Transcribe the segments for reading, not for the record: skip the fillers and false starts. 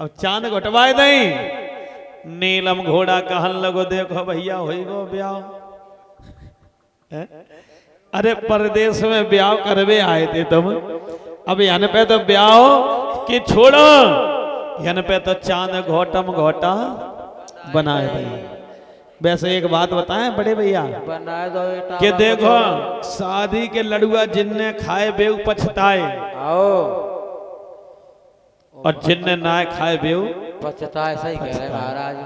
अब चांद घटवाए दई नीलम घोड़ा कहन लगो देखो भैया होई गो ब्याह। अरे परदेश में ब्याह करवे आए थे तुम, अब यन पे तो ब्याह कि छोड़ो, यन पे तो चांद घोटम घोटा बनाए भाई। वैसे एक बात बताएं बड़े भैया बनाए दो कि देखो शादी के लड़ुआ जिनने खाए बेऊ पछताए, आओ और जिनने ना खाए बेऊ पछताए। सही कह रहे महाराज,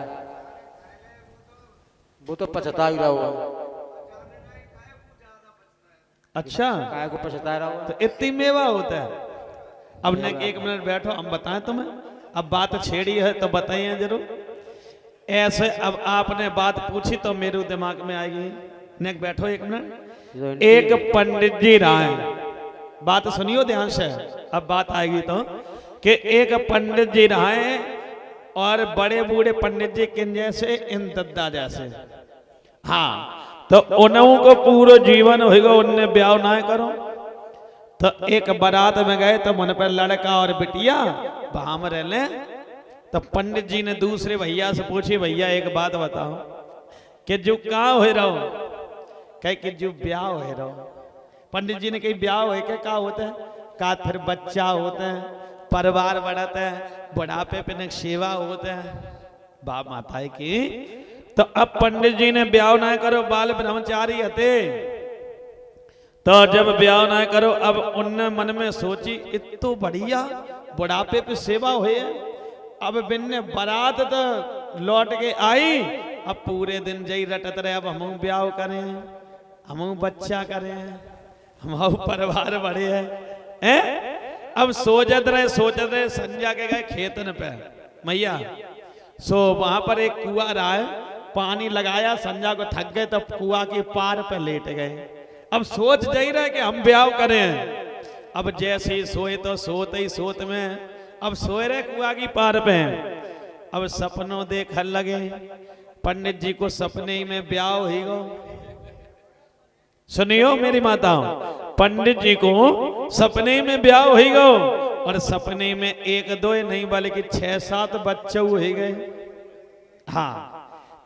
वो तो पछता ही रहा होगा। अच्छा काय को पछता रहा होगा। तो इतनी मेवा होता है। अब ने एक मिनट बैठो हम बताएं तुम्हें, अब बात छेड़ी है तो बताइए जरूर। ऐसे अब आपने बात पूछी तो मेरे दिमाग में आएगी। नेक बैठो एक मिनट। एक पंडित जी राय, बात सुनियो ध्यान से, अब बात आएगी तो कि एक पंडित जी राय और बड़े बूढ़े पंडित जी किन जैसे, इन दद्दा जैसे। हाँ तो उन्हों को पूरा जीवन होगा उनने ब्याह ना करो। तो एक बारात में गए तो मन पर लड़का और बिटिया बाम रह ले। तो पंडित जी ने दूसरे भैया से पूछी, भैया एक बात बताओ कि जो कहाँ हो रहो, कहे कि जो ब्याह हो रहो। पंडित जी ने कही ब्याह हो के क्या होता है, कहा फिर बच्चा होता है, परिवार बढ़ता है, बुढ़ापे पे सेवा होता है। बाप माता की तो अब पंडित जी ने ब्याह ना करो, बाल ब्रह्मचारी हते। तो जब ब्याह ना करो, अब उनने मन में सोची इतो बढ़िया बुढ़ापे पे सेवा हुई। अब बिन्ने बारात तो लौट के आई, अब पूरे दिन जई रटत रहे, अब हम ब्याह करें, हम बच्चा करें, हम परिवार बढ़े है। अब सोचत रहे संजा के गए खेतन पे मैया। सो वहां पर एक कुआ रहा है, पानी लगाया, संजा को थक गए तो कुआ के पार पे लेट गए। अब सोच जाई रहे कि हम ब्याह करें। अब जैसे ही सोए तो सोते ही सोत में अब सोए रहे कुआ की पार पे। अब सपनों देख लगे, पंडित जी को सपने में ब्याह ही गो। सुनियो मेरी माताओं, पंडित जी को सपने में ब्याह हो गो, और सपने में एक दो नहीं बल्कि 6-7 बच्चे हुए गए। हाँ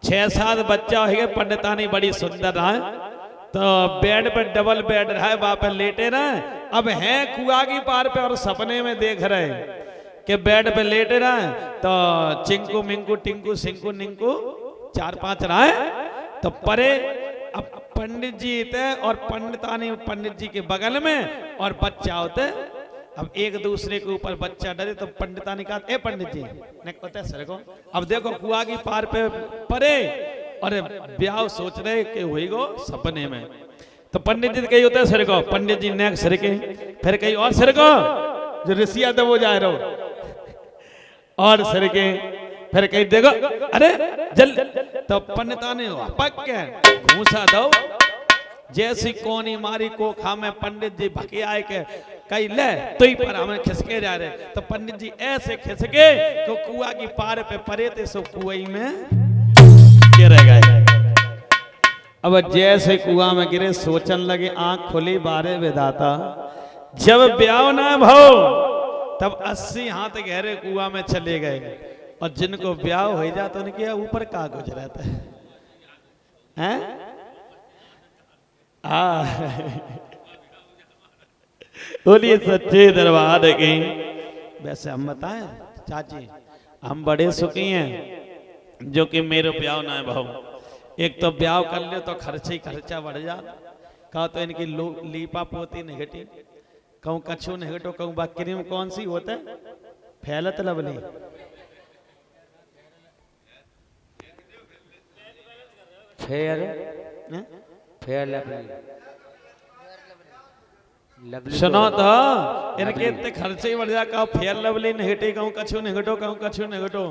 6-7 बच्चा हो गए। पंडितानी बड़ी सुंदर रहा है, तो बेड पर डबल बेड रहा है, वहां पर लेटे रहे। अब है कुआ की पार पे और सपने में देख रहे कि बेड पे लेटे रहे, तो चिंकू मिंकू टिंकू सिंकू निंकू 4-5 रहा है। तो परे अब पंडित जी थे और पंडितानी पंडित जी के बगल में और बच्चा होते। अब एक दूसरे के ऊपर बच्चा डरे तो पंडितानी कहा, ए पंडित जी ने कहते सर को, अब देखो कुआ की पार पे परे और ब्याह सोच रहे कि हुई गो सपने में। तो पंडित जी कही होते सर को, पंडित जी ने सर के, फिर कही और सर को जो ऋषिया तो वो जाए रहो, और सर के, फिर कही देखो अरे जल। तो पंडितानी पक के घूसा दो, जैसी कोनी मारी को खा में पंडित जी भके आए के कई ले तो ही पर हमें खिसके जा रहे। तो पंडित जी ऐसे खिसके तो कुआ की पार पे परे थे, सो कुआई में गिर गए। अब जैसे कुआ में गिरे सोचन लगे, आंख खुली बारे विधाता, जब ब्याह ना भाव तब 80 हाथ गहरे कुआ में चले गए। और जिनको ब्याह हो जाता उनके ऊपर का गुजरता है। बोलिए सच्चे दरबार की। वैसे हम बताएं चाची, हम बड़े सुखी हैं जो कि मेरे ब्याह ना भाव। एक तो ब्याह कर ले तो खर्चे ही खर्चा बढ़ जा। कहा तो इनकी लीपा पोती निगटी, कहूँ कछू निगटो, कहूँ बा क्रीम कौन सी होता है, फैलत लवली, फेयर सुनो तो इनके इतने खर्चे ही बढ़ जा। कहो फेयर लवली निगटी, कहूँ कछू निगटो, कहूँ कछू निगटो।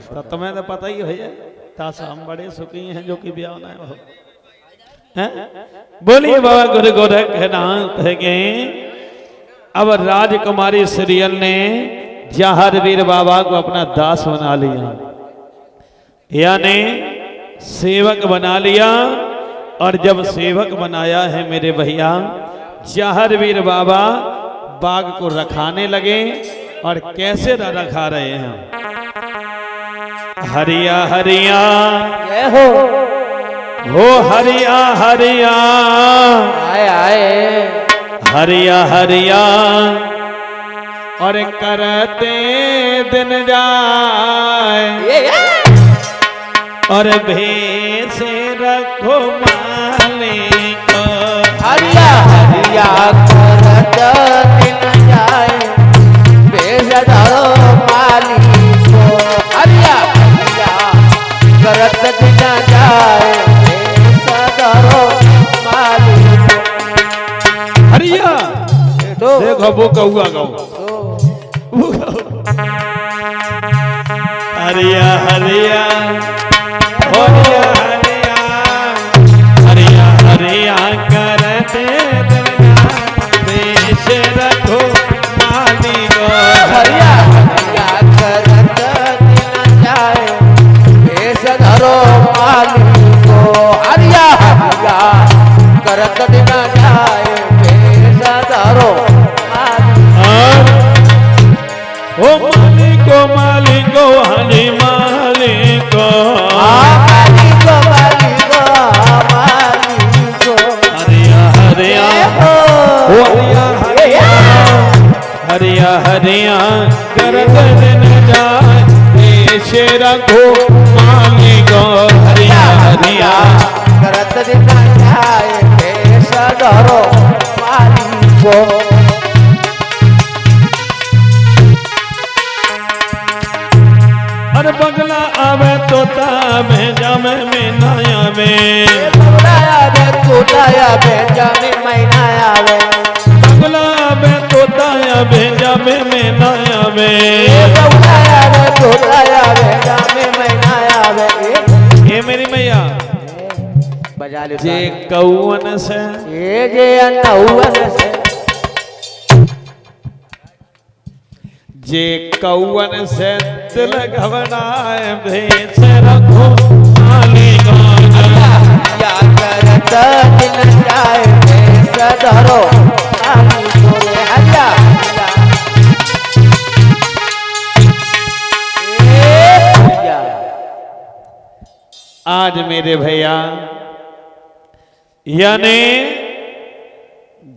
तो तुम्हें तो पता ही है, तासा हम बड़े सुखी हैं जो कि ब्याह ना हो। बोलिए बाबा गुरु गोरखनाथ के। अब राजकुमारी सीरियल ने जहारवीर बाबा को अपना दास बना लिया, यानी सेवक बना लिया। और जब सेवक बनाया है मेरे भैया, जहारवीर बाबा बाग को रखाने लगे और कैसे रखा रहे हैं। हरिया हरिया जय हो हो हरिया हरिया आए आए हरिया हरिया और करते दिन जाए और भेष रखो मालिक हरिया हरिया करत दिन जाए भेष धरो मालिक को। हरिया हरिया करत दिन जाए भेष धरो मालिक को। हरिया तो देखो वो कौआ गाओ हरिया हरिया हरिया हरिया हरिया हरिया करते देश रखो मालिक हरिया हरिया करत दिन जाए भेष धरो मालिक को। हरिया हरिया करत दिन जाए भेष धरो मालिक ओ मालिको मालिको हरि मालिको मालिक मालिक मालिक हरिया हरिया ओ हरिया हरिया हरिया हरिया करत दिन जाए देश रखो मालिको हरिया हरिया करत दिन जाए भेष धरो मालिक को। अरे बगला आवे तोता भेजा में ना आवे बगलाया तोताया भेजा में मैना आवे बगला आवे तोता भेजा में ना आवे बगलाया तोताया भेजा में मैना आवे। ये मेरी मैया बजा ले जे कौन से ये जे नौवन से जे कौन से दिल घबराए भेष रखो मालिक या करत दिन जाए भेष धरो मालिक को। हरिया हरिया आज मेरे भैया यानी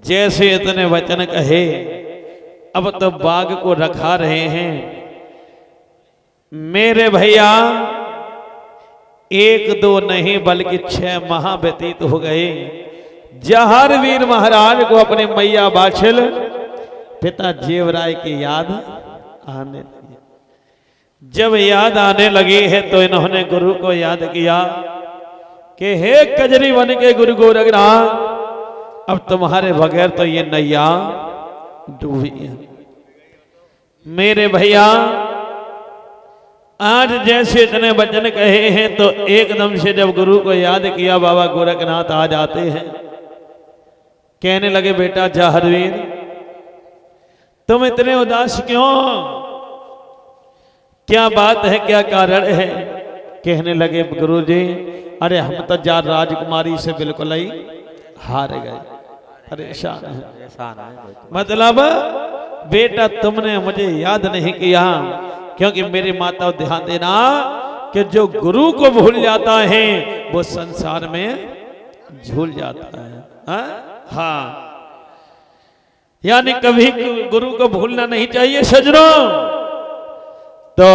जैसे इतने वचन कहे अब तो बाघ को रखा रहे हैं मेरे भैया। एक दो नहीं बल्कि 6 माह व्यतीत हो गए। जहारवीर महाराज को अपने मैया बाछिल पिता जेवराय की याद आने लगी। जब याद आने लगी है तो इन्होंने गुरु को याद किया कि हे कजरी बन के गुरु गोरखनाथ अब तुम्हारे बगैर तो ये नैया डूबी है। मेरे भैया आज जैसे इतने वचन कहे हैं तो एकदम से जब गुरु को याद किया बाबा गोरखनाथ आ जाते हैं। कहने लगे बेटा जहारवीर तुम इतने उदास क्यों, क्या बात है, क्या कारण है। कहने लगे गुरुजी अरे हम तो जार राजकुमारी से बिल्कुल ही हार गए, परेशान है। मतलब बेटा तुमने मुझे याद नहीं किया क्योंकि मेरी माता ध्यान देना कि जो गुरु को भूल जाता है वो संसार में झूल जाता है। हाँ यानी कभी गुरु को भूलना नहीं चाहिए सजनों। तो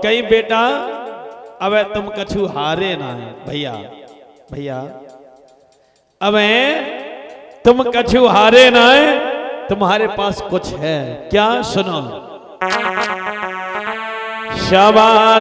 कई बेटा अब तुम कछु हारे ना है भैया भैया अब तुम कछु हारे ना है, तुम्हारे पास कुछ है क्या सुनो। शाबाश।